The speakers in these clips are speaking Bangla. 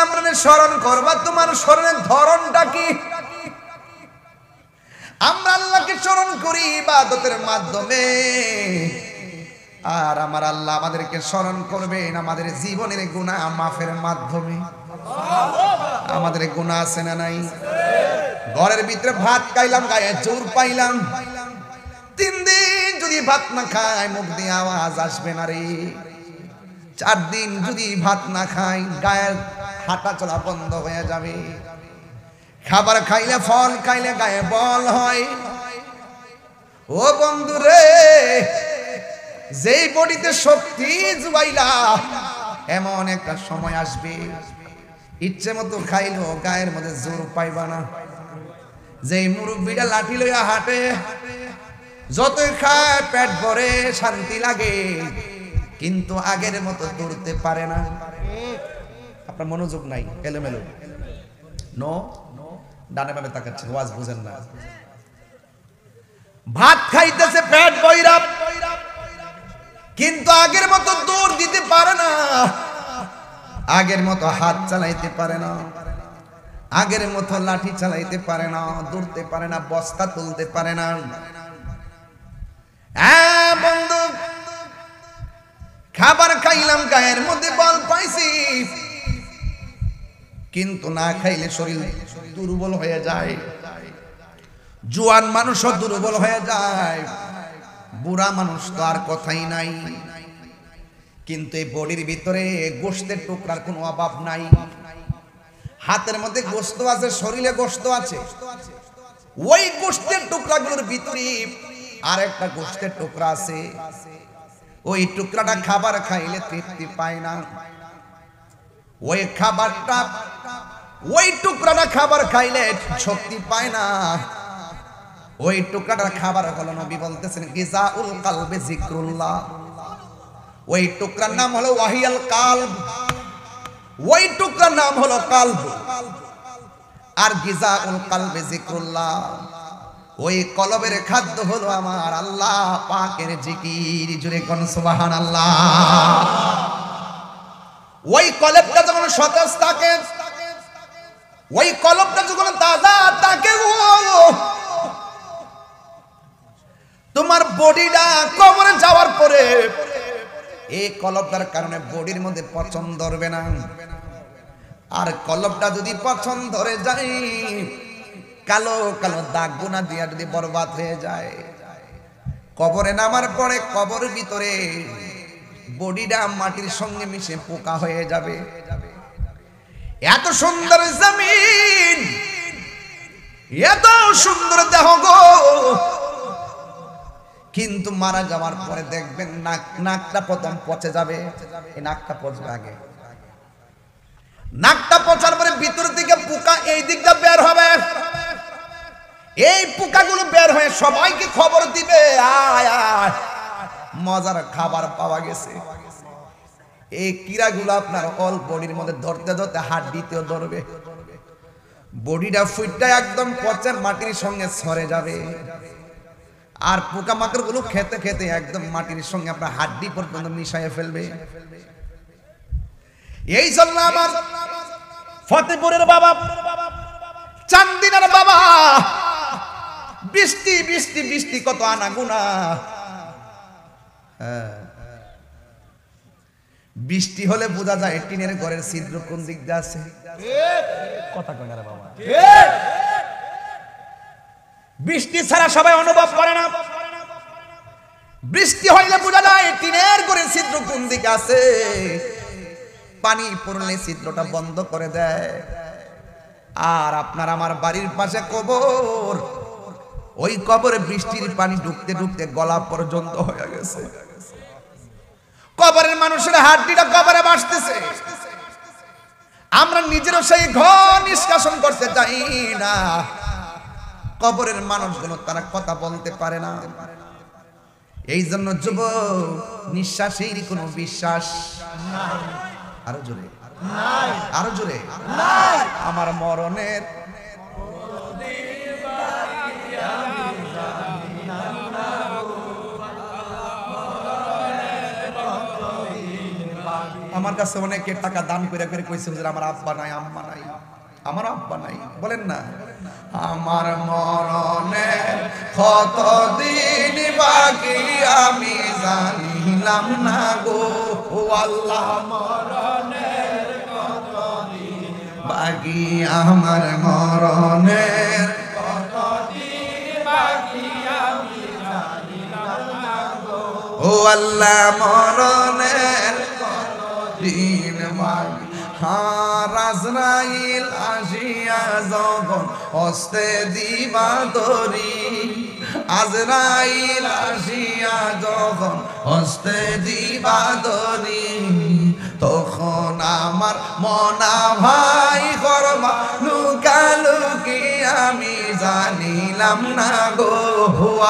আমরা স্মরণ করবা, তোমার স্মরণের ধরনটা কি? আমরা আল্লাহকে স্মরণ করি ইবাদতের মাধ্যমে, আর আমার আল্লাহ আমাদেরকে স্মরণ করবেন আমাদের জীবনের গুনাহ মাফের মাধ্যমে। আমাদের গুনাহ আছে না নাই? ঘরের ভিতরে ভাত খাইলাম, গায়ে জোর পাইলাম, 3 দিন যদি ভাত না খাই মুখ দিয়ে আওয়াজ আসবে না রে। 4 দিন যদি ভাত না খাই গায়ের হাঁটা চলা বন্ধ হয়ে যাবে। খাবার খাইলে, ফল খাইলে গায়ে বল হয়। ও বন্ধু রে, যেই বডিতে শক্তি জুবাইলা, এমন একটা সময় আসবে ইচ্ছে মতো খাইলো গায়ের মধ্যে জোর পাইবা না। যেই মুরব্বীরা লাঠি লইয়া হাঁটে, যতই খায় পেট ভরে শান্তি লাগে, কিন্তু আগের মতো দৌড়তে পারে না। আপনার মনোযোগ নাই, এলোমেলো। নো, ডানে বামে তাকাচ্ছেন, ওয়াজ বুঝেন না। ভাত খাইতেছে পেট বইরা, কিন্তু আগের মতো দৌড় দিতে পারে না, আগের মতো হাত চালাইতে পারে না, আগের মতো লাঠি চালাইতে পারে না, দৌড়তে পারে না, বস্তা তুলতে পারে না। হ্যাঁ বন্ধু, খাবার খাইলাম, গায়ের মধ্যে বল পাইছি, কিন্তু না খাইলে শরীর দুর্বল হয়ে যায়। জোয়ান মানুষও দুর্বল হয়ে যায়, বুড়া মানুষ তো আর কথাই নাই। কিন্তু এই বডির ভিতরে গোশতের টুকরার কোনো অভাব নাই। হাতের মধ্যে গোশত আছে, শরীরে গোশত আছে, ওই গোশতের টুকরাগুলোর ভিতরে আরেকটা গোশতের টুকরা আছে। ওই টুকরাটা খাবার খাইলে তৃপ্তি পায় না। ওই খাবারটা, ওই টুকরাটা খাবার খাইলে শক্তি পায় না। ওই টুকরাটার খাবার হলো, নবী বলতেছেন, গিজাউল কালবে যিকরুল্লাহ। ওই টুকরার নাম হলো ওয়াহিয়াল কালব। ওই টুকরার নাম হলো কালব। আর গিজাউল কালবে যিকরুল্লাহ, ওই কলবের খাদ্য হলো আমার আল্লাহ পাকের জিকির। জুড়ে কোন সুবহানাল্লাহ। ওই কলবটা যখন সতেজ থাকে, ওই কলবটা যখন তাজা থাকে, তোমার বডিটা কবরে যাওয়ার পরে এই কলবটার কারণে বডির মধ্যে পচন ধরবে না। আর কলবটা যদি পচন ধরে যায়, কালো কালো দাগ গুনাহ দিয়া যদি বরবাদ হয়ে যায়, কবরে নামার পরে কবরের ভিতরে বডিটা মাটির সঙ্গে মিশে পোকা হয়ে যাবে। এত সুন্দর জমিন, এত সুন্দর দেহ গো, কিন্তু মারা যাওয়ার পরে দেখবেন নাকটা প্রথম পচে যাবে। এই নাকটা পচবে আগে, নাকটা পচার পরে ভিতর থেকে পোকা এই দিকটা বের হবে। এই পোকাগুলো বের হয়ে সবাইকে খবর দিবে, আয় আয় মজার খাবার পাওয়া গেছে। এই কীড়াগুলো আপনার অল বডির মধ্যে ধরতে ধরতে হাড্ডিতেও ধরবে। বডিটা ফুইটটা একদম পচে মাটির সঙ্গে সরে যাবে। আর পোকামাকড় গুলো খেতে খেতে একদম মাটির সঙ্গে আপনার হাড্ডি পর্যন্ত মিশাইয়ে ফেলবে। এই জন্য আমার ফতেপুরের বাবা, চান্দিনার বাবা, বৃষ্টি বৃষ্টি বৃষ্টি কত আনাগুনা। বৃষ্টি হলে বোঝা যায় টিনের ঘরের ছিদ্র কোন দিক দিয়ে আছে। কথা কয় না রে বাবা। বৃষ্টি ছাড়া সবাই অনুভব করে না। বৃষ্টি হইলে বোঝা যায় টিনের ঘরের ছিদ্র কোন দিকে আছে। পানি পড়লে ছিদ্রটা বন্ধ করে দেয়। আর আপনার আমার বাড়ির পাশে কবর, ওই কবরে বৃষ্টির পানি ঢুকতে ঢুকতে গলা পর্যন্ত হয়ে গেছে। কবরের মানুষের হাড্ডিটা কবরে বাসতেছে। আমরা নিজেরও সেই ঘর নিষ্কাশন করতে চাই না। কবরের মানুষগুলো তারা কথা বলতে পারে না। এই জন্য যুবক, নিঃশ্বাসের কোনো বিশ্বাস নাই। আরো জোরে নাই, আরো জোরে নাই। আমার মরণের আমার কাছে অনেকে টাকা দান করে করে কইছে হুজুর আমার আব্বা নাই আম্মা নাই, আমার আব্বা নাই, বলেন না আমার মরণে কতদিন বাকি আমি জানিলাম না গো আল্লাহ, মরণের কতদিন বাকি আমার মরণের কতদিন বাকি আমি জানিলাম না গো ও আল্লাহ, মরণের কতদিন বাকি। আজরাইল আসিয়া যখন হস্তে দিবা ধরি, আজরাইল আসিয়া যখন হস্তে দিবা ধরি, তখন আমার মনা ভাই করবা লুকালুকি আমি জানিলাম না গো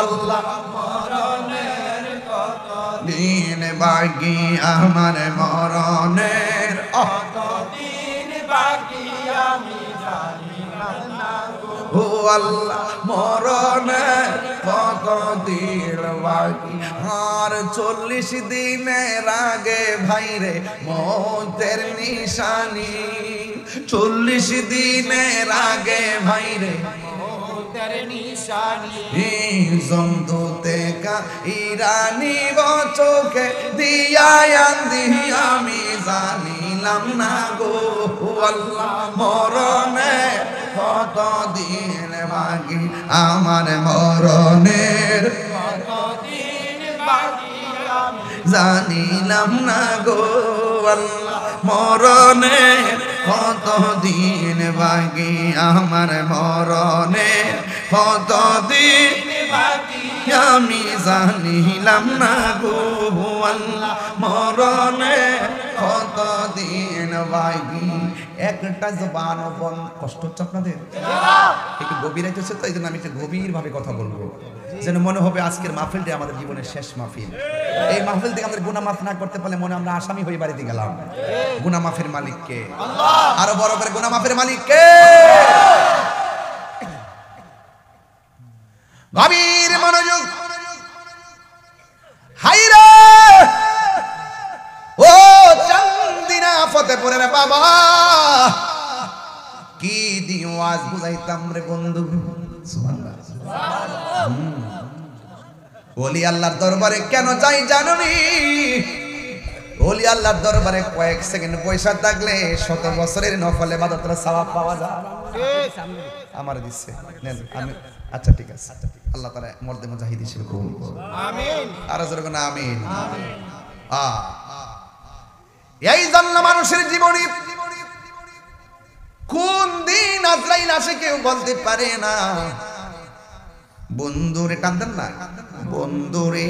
আল্লাহ, মরণের কতদিন বাকি আমার মরণের কতদিন বাকি আমি জানিলাম না গো আল্লাহ, মরণের কতদিন বাকি। আর 40 দিনের আগে ভাইরে মৌতের নিশানি, 40 দিনের আগে ভাইরে মৌতের নিশানি, জমদূতে কা ইরানি চোখে দিয়া আন্দি আমি জানিলাম না গো আল্লাহ, মরণের কতদিন বাকি আমার মরণের কতদিন বাকি আমি জানিলাম না গো আল্লাহ, মরণের কতদিন বাকি আমার মরণের কতদিন বাকি আমি জানিলাম না গো আল্লাহ, মরণের কতদিন বাকি। একটা জবান বন কষ্ট হচ্ছে আপনাদের, একটু গভীর হচ্ছে, তো এই জন্য আমি একটু গভীর ভাবে কথা বলবো, যেন মনে হবে আজকের মাহফিলটা আমাদের জীবনের শেষ মাহফিল। এই মাহফিল থেকে আমাদের গুনাহ মাফ না করতে পারলে মনে আমরা আসামি হয়ে বাড়িতে গেলাম। গুনাহ মাফের মালিক কে? আরো বড় করে গুনাহ মাফের মালিক কে? গভীর মনোযোগ। হাইরে ও চান্দিনা ফতেপুরের বাবা, কি দিও আজ বুঝাইতাম রে বন্ধু। সুবহানাল্লাহ। ওলি আল্লাহর দরবারে কেন যাই জানোনি? ওলি আল্লাহর দরবারে কয়েক সেকেন্ড পয়সা থাকলে 100 বছরের নফল ইবাদতের সওয়াব পাওয়া যায়। আমার দিচ্ছে নেন, আমি আচ্ছা ঠিক আছে, আল্লাহ তাআলা মর্দে মুজাহিদ হিসেবে কবুল করুন, আমিন। আর জোরে বলুন আমিন। এই জন্য মানুষের জীবনে কোন দিন আজরাইল আসে কেউ বলতে পারে না। বন্ধুরে কান্দেন না, বন্ধুরে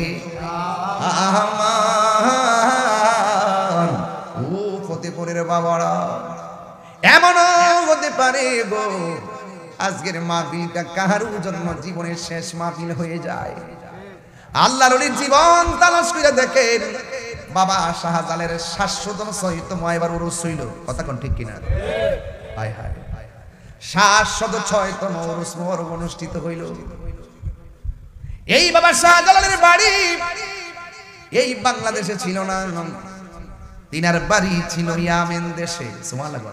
আমার ও ফতেপুরের বাবারা, এমনও হতে পারে গো আজকের মাহফিলটা কারোর জন্য জীবনের শেষ মাহফিল হয়ে যায়। আল্লাহর ওলির জীবন তালাশ করে দেখেন, বাবা শাহজালালের 700তম সহিতম এবার উরুস হইল, কথা কোন ঠিক কিনা? হায় হায়, 706তম উরুস মোবারক অনুষ্ঠিত হইল। এই বাবা শাহজালালের বাড়ি এই বাংলাদেশে ছিল না, তিনার বাড়ি ছিল ইয়ামেন দেশে। সুবহানাল্লাহ।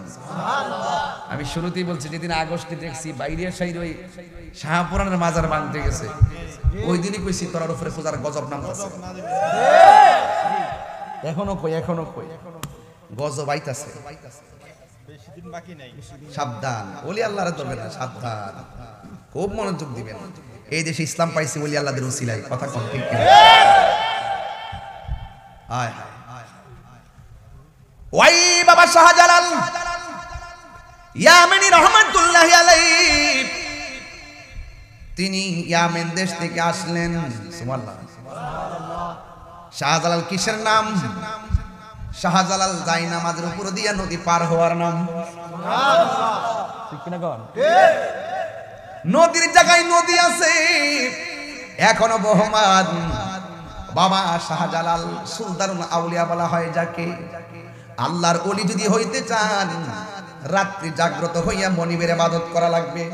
আমি শুরুতেই বলছি, যেদিন আগস্টে দেখছি বাইরের সাইড ওই শাহপুরানের মাজার ভাঙতে গেছে, ওই দিনই কইছি তোরার উপরে পূজার গজব নামতেছে। এখনো কই গজব আইতাছে, বেশি দিন বাকি নাই। সাবধান, ওলি আল্লাহর দরবারে না, সাবধান, খুব মনোযোগ দিবেন। এই দেশে ইসলাম পাইছে ওলি আল্লাহদের উসিলায়, কথা কোন ঠিক কিনা? হায় হায়, ওই বাবা শাহজালাল ইয়ামেনি রহমাতুল্লাহি আলাইহি, তিনি ইয়ামেন দেশ থেকে আসলেন। সুবহানাল্লাহ। শাহজালাল কিসের নাম? শাহজালাল যাই নামাজের উপর দিয়া নদী পার হওয়ার নাম। ঠিক কিনা কোন? নদীর জায়গায় নদী আছে এখনো বহমান। বাবা শাহজালাল সুলতানুল আউলিয়া বলা হয় যাকে। আল্লাহর ওলি যদি হইতে চান, রাত্রি জাগ্রত হইয়া মনিবের ইবাদত করা লাগবে।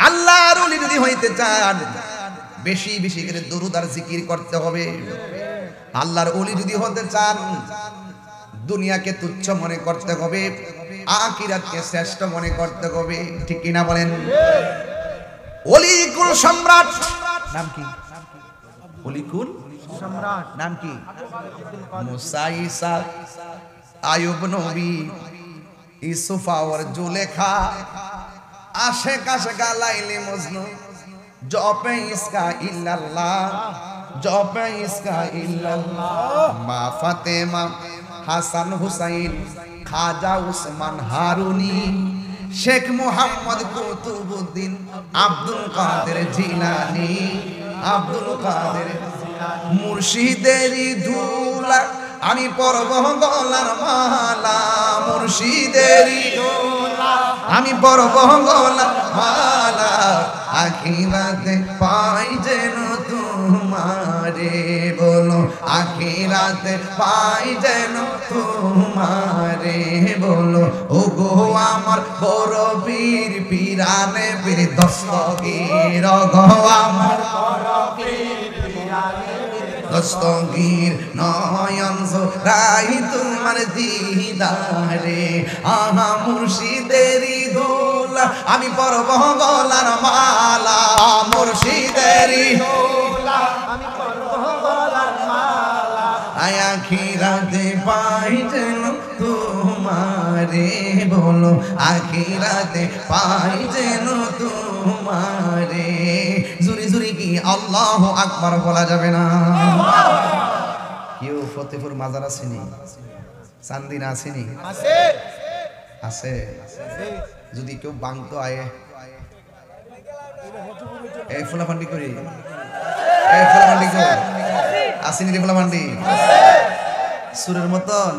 আল্লাহর ওলি যদি হইতে চান, বেশি বেশি করে দুরূদ আর জিকির করতে হবে। আল্লাহর ওলি যদি হতে চান, দুনিয়াকে তুচ্ছ মনে করতে হবে, আখিরাতকে শ্রেষ্ঠ মনে করতে হবে, ঠিক কিনা বলেন? অলিকুল সম্রাট নাম কি? অলিকুল সম্রাট নাম কি? মুসা, ঈসা, আয়ুব নবী, ইউসুফ আর জুলেখা, আশেক আশেক লাইলি মজনু, জপে ইসকা ইল্লাল্লাহ, জপে ইসকা ইল্লাল্লাহ, মা ফাতেমা, হাসান হুসাইন, খাজা উসমান হারুনি, শেখ মুহাম্মদ কুতুবউদ্দিন, আব্দুল কাদের জিলানী, আব্দুল কাদের মুর্শিদেরই ধুলা আমি পরব গলার মালা, মুর্শিদেরই ধুলা আমি পরব গলার মালা, আখিরাতে পাই যেন তোমারে, বলো আখিরাতে পাই যেন তোমারে, বলো ও গো আমার বড় পীর, পীরানে পীর দস্তগীর, গো আমার বড় পীর, পীরানে দস্তগীর, নয়ন জোড়াই তোমার দিদারে, আহা মুর্শিদেরই দোলা আমি পরব গলার মালা, মুর্শিদেরই দোলা আমি পরব গলার মালা, আখিরাতে পাই যেন তোমারে, বলো আখিরাতে পাই যেন তোমারে, জুরি জুরি কি আল্লাহু আকবার বলা যাবে না? কেউ ফতেপুর মাজার আসেনি, চান্দিনা আসেনি? আছে। যদি কেউ বাংতো আয়ে এই ফুলাফান্ডি করি, এই ফুলাফান্ডি করি আসেনি রে ফুলাফান্ডি, সুরের মতন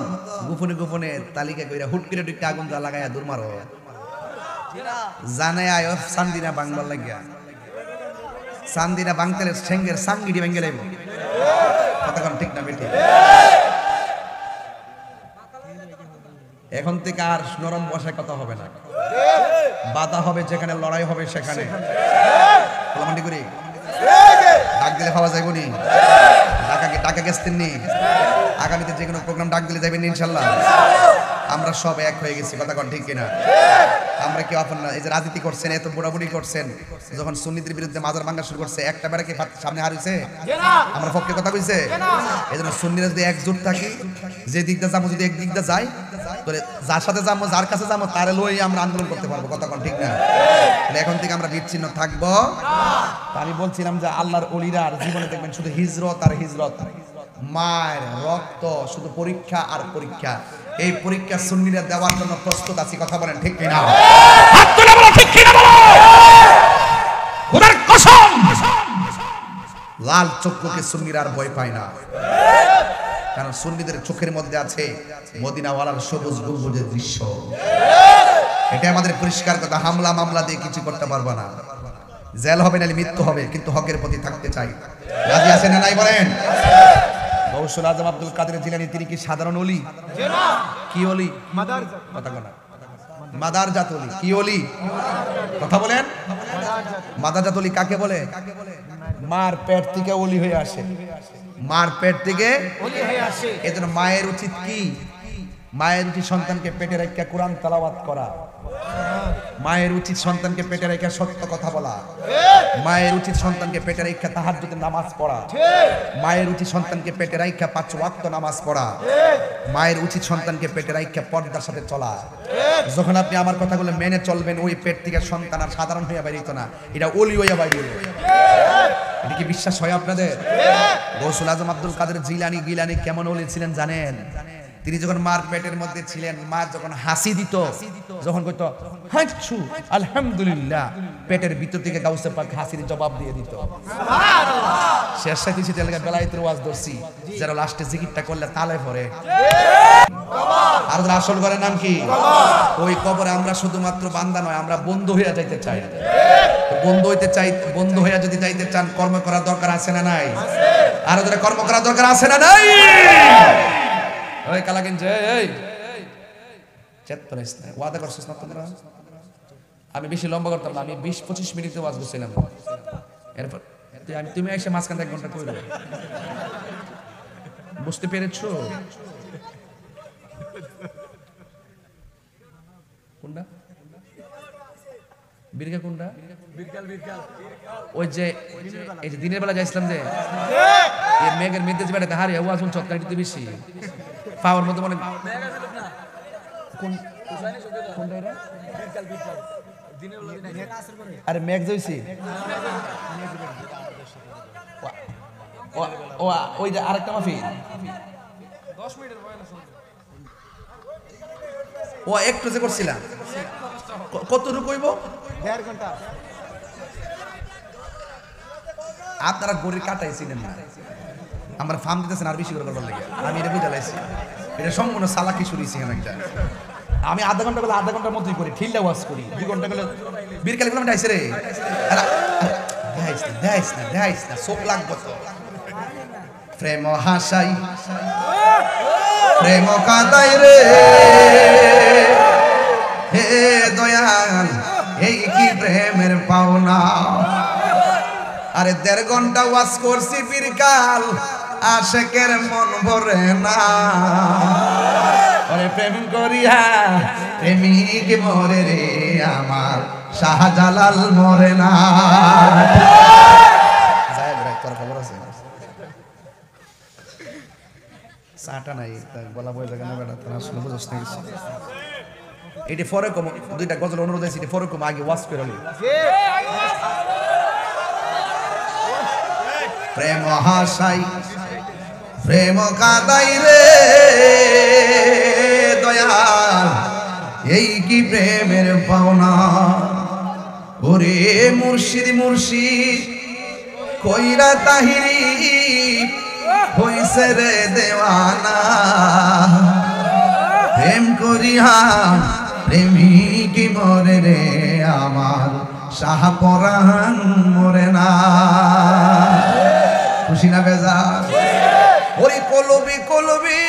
গোপনে গোপনে তালিকা কইরা হুট করে দুইটা আগুন জ্বালা লাগাইয়া দূর মারো, জানে আয় চান্দিনা বাংবার লাগিয়া, চান্দিনা বাংতেলে ঠেঙ্গের সাঙ্গিডি ভেঙ্গে লাইব, কতক্ষণ ঠিক না বেটি? এখন থেকে আর নরম বসায় কথা হবে না, বাধা হবে যেখানে, লড়াই হবে সেখানে, কলামান্ডি করি ডাক দিলে পাওয়া যাইব নি? টাকা গেছেন নি? আগামীতে যে কোনো প্রোগ্রাম ডাক দিলে যাবেন ইনশাল্লাহ। আমরা সব এক হয়ে গেছি, কথা কন ঠিক কিনা? আমরা কেউ আপন না। এই যে রাজনীতি করছেন, এত বুড়াবুড়ি করছেন, যখন সুন্নিদের বিরুদ্ধে মাজার ভাঙা শুরু করছে, একটা বেড়া কি সামনে হারিয়েছে? আমরা পক্ষে কথা কইছে? এই জন্য সুন্নিরা যদি একজোট থাকি, যে দিকটা যাবো যদি এক দিকটা যাই, তাহলে যার সাথে যাবো, যার কাছে যাবো, তারে লই আমরা আন্দোলন করতে পারবো, কথা কন ঠিক না? এখন থেকে আমরা বিচ্ছিন্ন থাকবো। আমি বলছিলাম যে আল্লাহর ওলিরা জীবনে দেখবেন শুধু হিজরত আর হিজরত, মায়ের রক্ত, শুধু পরীক্ষা আর পরীক্ষা। এই পরীক্ষা সুন্নিরা দেওয়ার জন্য প্রস্তুত আছি, কথা বলেন ঠিক কিনা? হাত তুলে বলো ঠিক কিনা বলো। খোদার কসম, লাল চক্ষুকে সুন্নিরা আর ভয় পায় না, কারণ সুন্নিদের চোখের মধ্যে আছে মদিনাওয়ালার সবুজ গম্বুজের দৃশ্য। এটা আমাদের পরিষ্কার কথা। হামলা মামলা দিয়ে কিছু করতে পারবো না, জেল হবে না, মৃত্যু হবে, কিন্তু হকের প্রতি থাকতে চাই। রাজি আছেন না নাই বলেন? গৌসুল আজম আব্দুল কাদের জিলানী তিনি কি সাধারণ ওলি? কি ওলি? মাদারজাত ওলি। কি ওলি? কথা বলেন। মাদারজাত ওলি কাকে বলে? মার পেট থেকে ওলি হয়ে আসে, মার পেট থেকে ওলি হয়ে আসে। এজন্য মায়ের উচিত কি? মায়ের উচিত সন্তানকে পেটে রেখে কোরআন তেলাওয়াত করা, মায়ের উচিত সন্তানকে পেটে রেখে সত্য কথা বলা, মায়ের উচিত সন্তানকে পেটে রেখে তাহাজ্জুদের নামাজ পড়া, মায়ের উচিত সন্তানকে পেটে রেখে 5 ওয়াক্ত নামাজ পড়া, মায়ের উচিত সন্তানকে পেটে রেখে পর্দার সাথে চলা। যখন আপনি আমার কথাগুলো মেনে চলবেন, ওই পেট থেকে সন্তান আর সাধারণ হইয়া বাইরিত না, এটা ওলি হইয়া বাইরিত। এটা কি বিশ্বাস হয় আপনাদের? গৌসুল আজম আব্দুল কাদের জিলানী কেমন ওলি ছিলেন জানেন? তিনি যখন মার পেটের মধ্যে ছিলেন, মা যখন হাসি দিত, যখন কইতো হাঁচু আলহামদুলিল্লাহ, পেটের ভিতর থেকে গাউসে পাক হাসির জবাব দিয়ে দিত। সুবহানাল্লাহ। শেষ সাথে ছিল বেলায়েতের ওয়াজ ধরছি, যারা লাস্টে জিকিরটা করলে তালে পড়ে। আর আসল ঘরের নাম কি? ওই কবরে আমরা শুধুমাত্র বান্দা নয়, আমরা বন্ধু হইয়া যাইতে চাই। বন্ধু হইতে চাই, বন্ধু হইয়া যদি যাইতে চান, কর্ম করার দরকার আছে না নাই? আর ওদের কর্ম করার দরকার আছে না নাই? ওই কালাকিন যে এই চেতনাস না, ওয়াদা করছিস না তোমরা? আমি বেশি লম্বা করতাম না, আমি 20-25 মিনিটে ওয়াজ করছিলাম। এরপর তুমি এসে মাঝখান 1 ঘন্টা কইরো, বুঝতে পেরেছো? কোনটা বীরকা কোনটা ওই যে এই যে দিনের বেলা যাইছিলাম যে এই মেঘের মধ্যে যে বেড়াতে হারিয়ে ওয়াজ শুনছ কাটিতে বেশি পাওয়ার মধ্যে মনে কোন কোনটা এটা আরে মেঘ যাইছি ও ওই যে আরেকটা মাফি 10 মিনিটের বয়ান ও একটু যে করছিলাম কতটুকু কইব 1.5 ঘন্টা আপনারা গড়ির কাটাই ছিলেন না আমার ফার্ম দিতেছেন আর বেশি করে করবার লাগে আমি এটা বুঝে লাইছি এটা সম্পূর্ণ সালাকি শুরুইছি এখানে একটা আমি আধা ঘন্টা বলে আধা ঘন্টার মধ্যেই করি ফিল্ডে ওয়াজ করি 2 ঘন্টা গেলে বীরকালি বললাম ডাইছে রে দেখাইস না চোখ লাগবো তো প্রেম হাসাই প্রেম কাদাই রে হে দয়াল এই কি প্রেমের পাওনা আরে 1.5 ঘন্টা ওয়াজ করছি বীরকাল আশেকের মন ভরে না আরে প্রেম করিয়া প্রেমিক মরে রে আমার শাহজালাল মরে না যায় রে তোর খবর আছে সাটা নাই বলা বই জায়গা না বেটা তোরা শুনে বুঝছ না কিছু এটি ফরে কম দুইটা গজল অনুরোধ আছে এটি ফরে কম আগে ওয়াজ করে লই প্রেম হাসাই প্রেম কাদাই রে দয়াল এই কি প্রেমের পাওনা ওরে মুর্শিদ মুর্শিদ কইরা তাহিরি হইছে রে দেওয়ানা প্রেম করিয়া প্রেমিক মরে রে আমার শাহপরাণ মরে না খুশি না বেজার ওরে কলবি কলবি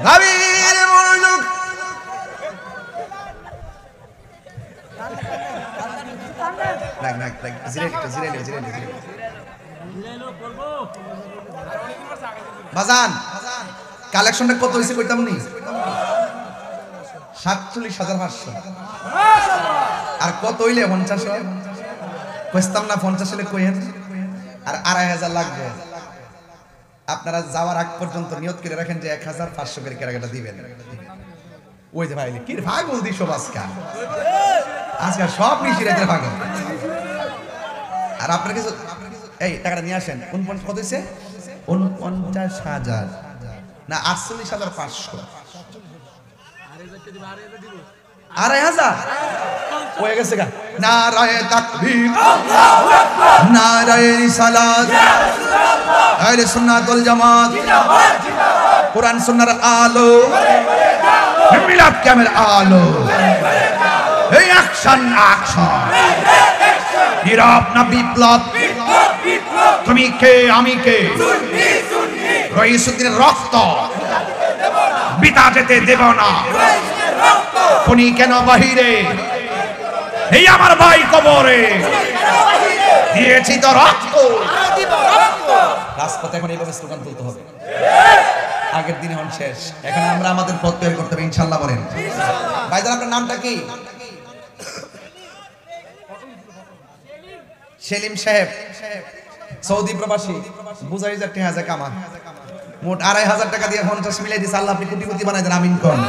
গাভীর মনোযোগ বাজান কালেকশনটা কত হয়েছে কইতাম নি 47,500 আর কত হইলে 50 কইতাম না 50 হলে কইেন আর 2,500 লাগবে আপনারা যাওয়ার আগ পর্যন্ত নিয়ত করে রাখেন যে 1,500 করে কেনাকাটা দিবেন ওই যে ভাই কি ভাগল দিছো আজকে সব নিশিরাতের ভাগল আর আপনার কিছু এই টাকাটা নিয়ে আসেন কোন কত হইছে 49,000 না 48,500 2,500 হয়ে গেছে গা নারায়ে তাকবীর আল্লাহু আকবার নারায়ে রিসালাত আহলে সুন্নাত ওয়াল জামাত জিন্দাবাদ জিন্দাবাদ কুরআন সুন্নাহর আলো মিলাদ কামের আলো এই অ্যাকশন অ্যাকশন নীরব না বিপ্লব তুমি কে আমি কে সুন্নি সুন্নি রইসুদ্দিনের রক্ত বিতা যেতে দেব না উনি কেন বাহিরে এই আমার ভাই কবরে দিয়েছি তো রক্ত রাজপথে এখন এইভাবে স্লোগান তুলতে হবে আগের দিনে হন শেষ এখন আমরা আমাদের পথ তৈরি করতে হবে ইনশাআল্লাহ বলেন ভাইজান আপনার নামটা কি সেলিম সাহেব সৌদি প্রবাসী বুঝাই যে টাকা কামা মোট 2,500 টাকা দিয়ে 50 মিলাই দিছে আল্লাহ আপনি কোটিপতি বানাই দেন আমিন কোন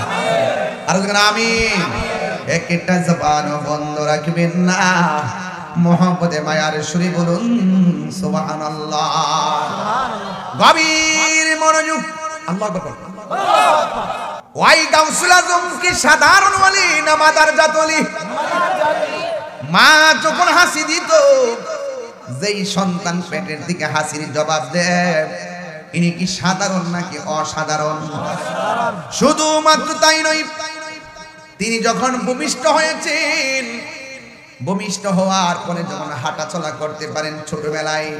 আর যখন আমিন একটা জবান বন্ধ রাখবেন না মোহাম্মদে মায়ার সুরে বলুন সুবহানাল্লাহ গভীর মনোযোগ আল্লাহু আকবার ওই গাউসুল আজম কি সাধারণ ওলি না মাদারজাত ওলি মা যখন হাসি দিত যেই সন্তান পেটের দিকে হাসির জবাব দেয় ইনি কি সাধারণ নাকি অসাধারণ শুধুমাত্র তাই নয় তিনি যখন ভূমিষ্ঠ হয়েছেন ভূমিষ্ঠ হওয়ার পরে যখন হাঁটা চলা করতে পারেন ছোটবেলায়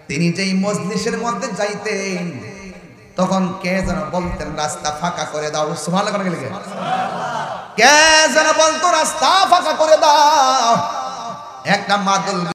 তিনি যেই মজলিসের মধ্যে যাইতেন তখন কে যেন বলতেন রাস্তা ফাঁকা করে দাও সুবহানাল্লাহ করে গেলে কে যেন বলতো রাস্তা ফাঁকা করে দাও একটা মাদল